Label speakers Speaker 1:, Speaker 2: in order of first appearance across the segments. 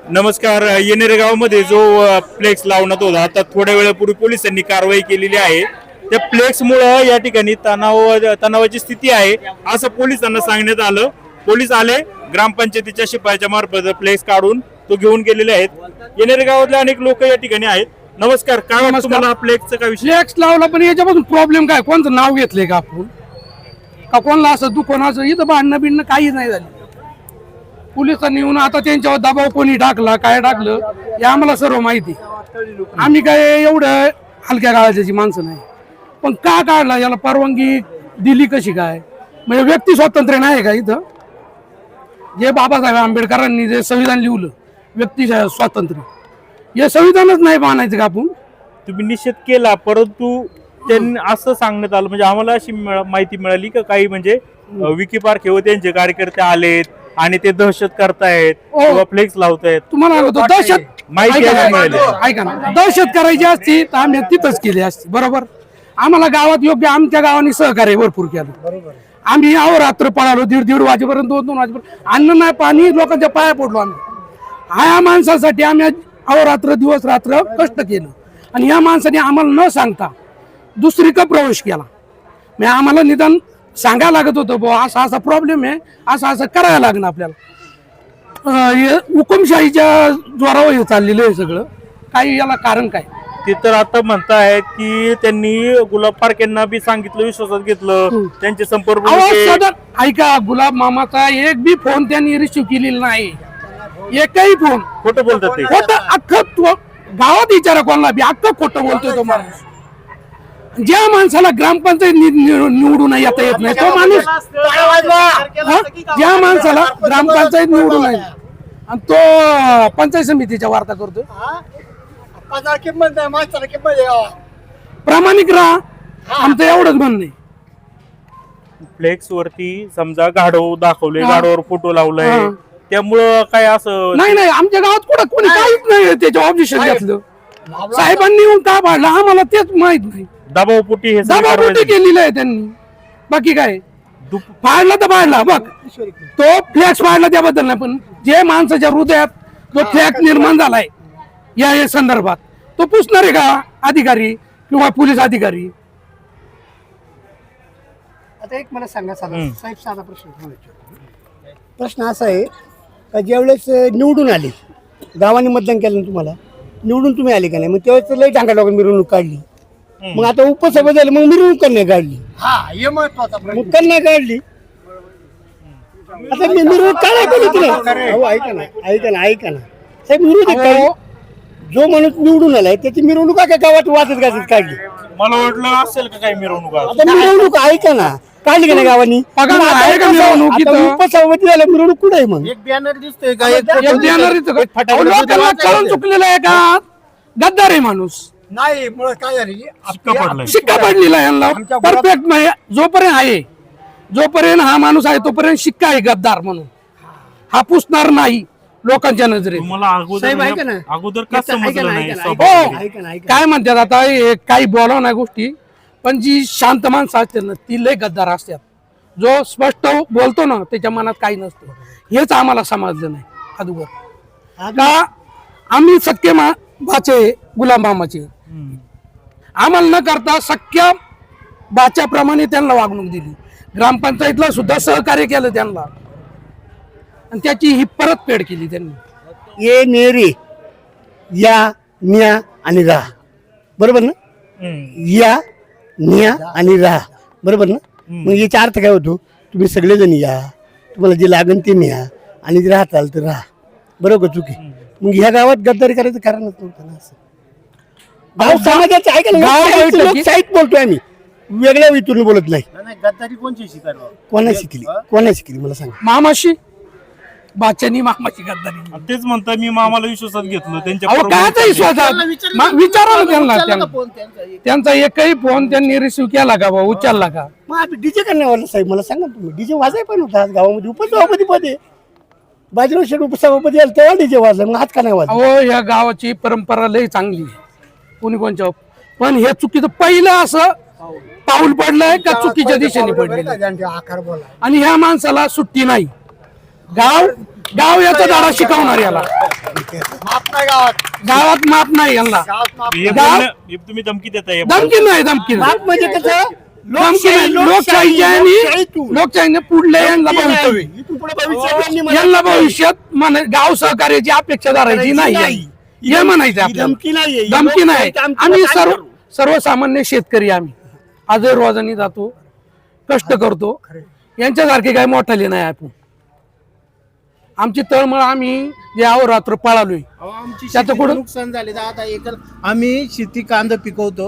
Speaker 1: नमस्कार. येणेरे गावामध्ये जो फ्लेक्स लावण्यात होता आता थोड्या वेळापूर्वी पोलिसांनी कारवाई केलेली आहे. त्या फ्लेक्स मुळे या ठिकाणी तणावाची स्थिती आहे असं पोलिसांना सांगण्यात आलं. पोलीस आले, ग्रामपंचायतीच्या शिपायाच्या मार्फत फ्लेक्स काढून तो घेऊन गेलेले आहेत. येणेरे गावातले अनेक लोक या ठिकाणी आहेत. नमस्कार. काय वाटतं तुम्हाला फ्लेक्सचा काय विषय?
Speaker 2: फ्लेक्स लावला पण याच्यापासून प्रॉब्लेम काय? कोणतं नाव घेतलंय का आपण? का कोणाला असं दुकानाचं इथं भांडणं बिडणं काही नाही झालं. पोलिसांनी येऊन आता त्यांच्यावर दबाव कोणी टाकला काय टाकलं हे आम्हाला सर्व माहिती. आम्ही काय एवढं हलक्या गाळाची माणसं नाही. पण का काढला, याला परवानगी दिली कशी काय? म्हणजे व्यक्ती स्वातंत्र्य नाही का इथं? जे बाबासाहेब आंबेडकरांनी जे संविधान लिहिलं व्यक्ती स्वातंत्र्य, हे संविधानच नाही मानायचं का आपण?
Speaker 1: तुम्ही निषेध केला, परंतु त्यांनी असं सांगण्यात आलं, म्हणजे आम्हाला अशी माहिती मिळाली का काही म्हणजे विकी पारखे व त्यांचे कार्यकर्ते आलेत आणि ते दहशत करतायत किंवा फ्लेक्स लावतायत.
Speaker 2: तुम्हाला दहशत
Speaker 1: माहिती मिळाली.
Speaker 2: ऐका ना, दहशत करायची असती तर आम्ही तिथंच केली असती. बरोबर. आम्हाला गावात योग्य आमच्या गावाने सहकार्य भरपूर केलं. आम्ही अहोरात्र पळालो, दीड वाजेपर्यंत, 2 वाजेपर्यंत. अन्न नाही, पाणी, लोकांच्या पाया पडलो आम्ही. ह्या माणसासाठी आम्ही अहोरात्र दिवस रात्र कष्ट केलं आणि या माणसाने आम्हाला न सांगता दुसरीकडे प्रवेश केला. म्हणजे आम्हाला निदान सांगायला लागत होतं बुवा असा असा प्रॉब्लेम आहे, असं असं करायला लागणार आपल्याला. हुकुमशाहीच्या जोरावर हे चाललेलं आहे सगळं. काही याला कारण काय?
Speaker 1: ते तर आता म्हणतायत की त्यांनी गुलाब पारखेंना बी सांगितलं, विश्वासात घेतलं, त्यांचे संपर्क.
Speaker 2: ऐका, गुलाब मामाचा एक बी फोन त्यांनी रिसिव्ह केलेला नाही. एकही फोन.
Speaker 1: खोटं बोलतात ते.
Speaker 2: खोटं अख्खं गावात विचारा कोणाला बी, अख्खं खोटं बोलतोय तो माणूस. ज्या माणसाला ग्रामपंचायत निवडून येता येत नाही तो माणूस, ज्या माणसाला ग्रामपंचायत निवडून नाही आणि तो पंचायत समितीच्या वार्ता करतो, प्रामाणिक राहा, आमचं एवढंच म्हणणं आहे.
Speaker 1: फ्लेक्स वरती समजा गाढव दाखवले, गाढवावर फोटो लावलाय, त्यामुळं काय असं
Speaker 2: नाही. आमच्या गावात कुठं कोणी काहीच नाही त्याच्या ऑब्जेक्शन घेतलं. साहेबांनी येऊन का पाडलं आम्हाला तेच माहित नाही.
Speaker 1: दबावपोटी हे
Speaker 2: दबावपोटी केलेलं आहे त्यांनी. बाकी काय? पाडला तर पाडला. बघ, तो फ्लॅक्स पाडला त्याबद्दल नाही, पण जे माणसाच्या हृदयात तो फ्लॅक्स निर्माण झालाय या संदर्भात तो पुसणार आहे का अधिकारी किंवा पोलीस अधिकारी?
Speaker 3: आता एक मला सांगा साहेब, साधा प्रश्न असा आहे का ज्यावेळेस निवडून आले, गावाने मतदान केलं ना तुम्हाला, निवडून तुम्ही आले का नाही, मग त्यावेळेस लई टांगा लोक मिरवणूक काढली. मग आता उपसभा झाली, मग मिरवणूक कन्या काढली. मग कन्या काढली. आता मिरवणूक काढायला ऐका ना साहेब, मिरवणूक काढली. जो माणूस निवडून आलाय त्याची मिरवणूक काय गावात वाचत गाजत काढली.
Speaker 1: मला वाटलं असेल का काही मिरवणूक.
Speaker 3: आता मिरवणूक ऐका ना, काढली का नाही गावानी? उपसभापती झाला, मिरवणूक कुठे आहे? मग
Speaker 4: एक बॅनर दिसतोय का?
Speaker 2: लोकांना कळून चुकलेला आहे का? गद्दार आहे माणूस.
Speaker 4: नाही, मुळे काय झाली,
Speaker 2: शिक्का पडलेला आहे यांना परफेक्ट. जोपर्यंत हा माणूस आहे तोपर्यंत शिक्का आहे गद्दार म्हणून. हा पुसणार नाही लोकांच्या नजरेत.
Speaker 1: मला अगोदर का समजलं नाही?
Speaker 2: काय म्हणतात आता, काही बोलावं नाही गोष्टी, पण जी शांत माणसं असतात ना ती लय गद्दार असतात. जो स्पष्ट बोलतो ना त्याच्या मनात काही नसतं. हेच आम्हाला समजलं नाही अगोदर का आम्ही सख्खे बाचे गुलाम मामाचे. आम्हाला न करता सख्या बाच्याप्रमाणे त्यांना वागणूक दिली. ग्रामपंचायतला सुद्धा सहकार्य केलं त्यांना आणि त्याची ही परतफेड केली त्यांनी.
Speaker 3: ये नेरे या न्या आणि राहा, बरोबर ना? या न्या आणि राहा, बरोबर ना? मग याचा अर्थ काय होतो? तुम्ही सगळेजण या, तुम्हाला जे लागेल ते न्या आणि जे राहताल तर राहा, बरोबर? चुकी. मग ह्या गावात गद्दारी करायचं कारणच नव्हतं ना. असं गाव समाजाचं आहे का नाही? लोकशाहीत बोलतोय आम्ही, वेगळ्या विचारून बोलत नाही.
Speaker 4: गद्दारी कोणची शिकार?
Speaker 3: कोणाची शिकली मला सांगा?
Speaker 2: मामाशी, बाच्यानी मामाची गद्दारी.
Speaker 1: तेच म्हणता, मी मामाला विश्वासात घेतलं, त्यांच्या
Speaker 2: काय विश्वासात विचारा ना त्यांना. त्यांचा एकही फोन त्यांनी रिसिव्ह केला का? उचलला का?
Speaker 3: मग आम्ही डीजे करण्यावाला साहेब, मला सांगा तुम्ही. डीजे वाजाय पण होता आज गावामध्ये, उपसभापती पदे बाजीराव शेठ उपसभापती आले तेव्हा डीजे वाजला, मग आज का नाही वाजला?
Speaker 2: हो, या गावाची परंपरा लई चांगली आहे. कोणच्या पण हे चुकीचं पहिलं असं पाऊल पडलंय का चुकीच्या दिशेने पडले. आणि ह्या माणसाला सुट्टी नाही. गाव याचा धडा शिकवणार याला.
Speaker 4: माफ नाही गावात
Speaker 2: गावात माप नाही यांना
Speaker 4: गावात माफ
Speaker 1: हे
Speaker 2: गाव-
Speaker 1: बोलणं- हे तुम्ही धमकी देताय
Speaker 2: धमकी नाही धमकी नाही.
Speaker 3: बाप म्हणजे कसं
Speaker 2: धमकी नाही. लोकशाही लोकशाहीने पुढले यांना भवितव्य
Speaker 3: इथून पुढे भविष्यात यांनी मला-
Speaker 2: यांना भविष्यात गाव सहकार्याची अपेक्षा धरायची नाही हे म्हणायचं
Speaker 3: ही
Speaker 2: आपल्याला.
Speaker 3: धमकी नाहीये.
Speaker 2: धमकी नाही
Speaker 3: आमची
Speaker 2: आम्ही
Speaker 3: काय करू?
Speaker 2: सर्वसामान्य शेतकरी आम्ही आजही रोजानी जातो कष्ट करतो यांच्यासारखे काय मोठाले नाही आपण आमची तळमळ आम्ही जे अहोरात्र पळालोय
Speaker 4: आमची
Speaker 2: त्याचं
Speaker 4: शेतीचं
Speaker 2: कुठं-
Speaker 4: नुकसान झाले 10 एकर आम्ही शेती कांदा पिकवतो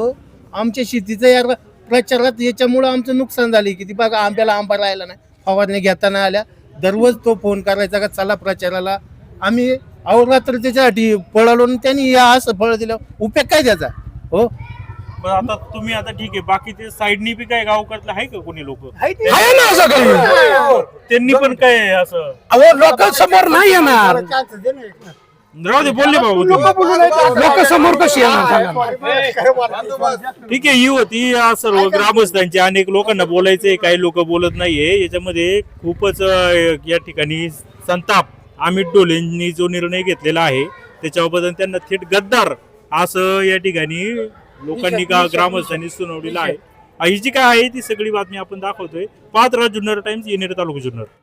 Speaker 4: आमच्या शेतीचं या प्रचारात याच्यामुळं आमचं नुकसान झाले किती बघा आंब्याला आंबा राहिला नाही फवारणी घेताना आल्या दररोज तो फोन करायचा का चला प्रचाराला आम्ही अहोरात्र त्याच्यासाठी पळालो आणि त्यांनी या असं फळ दिलं उपयोग काय त्याचा हो
Speaker 1: पण आता तुम्ही आता ठीक आहे बाकी ते साईडनी बी काय गावकरातलं आहे का कोणी लोक
Speaker 2: आहे ना असं काही
Speaker 1: त्यांनी पण काय असं
Speaker 2: अहो लोक समोर नाही येणार
Speaker 1: राहू दे बोलले भाऊ
Speaker 2: लोक समोर कशी येणार सांगा?
Speaker 1: ठीक आहे ही होती या सर्व ग्रामस्थांची अनेक लोकांना बोलायचंय काही लोक बोलत नाहीये याच्यामध्ये खूपच या ठिकाणी संताप अमित डोलेंनी जो निर्णय घेतलेला आहे त्याच्याबद्दल त्यांना थेट गद्दार असं या ठिकाणी लोकांनी ग्रामस्थांनी सुनावलेलं आहे ही जी काय आहे ती सगळी बातमी आपण दाखवतोय पाहत राहा जुन्नर टाइम्स येणेर तालुका जुन्नर.